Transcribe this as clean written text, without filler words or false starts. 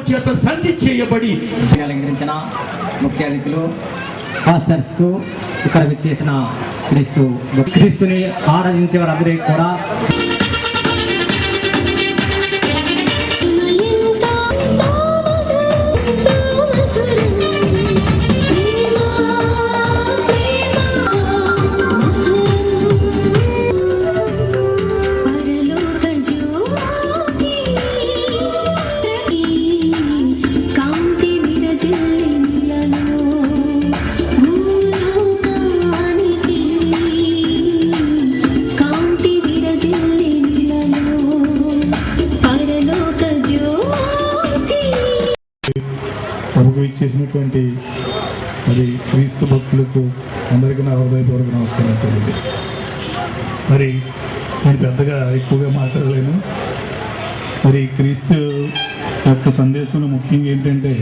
చేత సంధి చేయబడి అలంకరించిన ముఖ్య అతిథులు పాస్టర్స్ కు ఇక్కడ విచ్చేసిన క్రీస్తుని ఆరాధించే వారందరికీ కూడా సభకు ఇచ్చేసినటువంటి మరి క్రీస్తు భక్తులకు అందరికీ నా హృదయపూర్వక నమస్కారం తెలియజేస్తాను. మరి నేను పెద్దగా ఎక్కువగా మాట్లాడలేను. మరి క్రీస్తు యొక్క సందేశంలో ముఖ్యంగా ఏంటంటే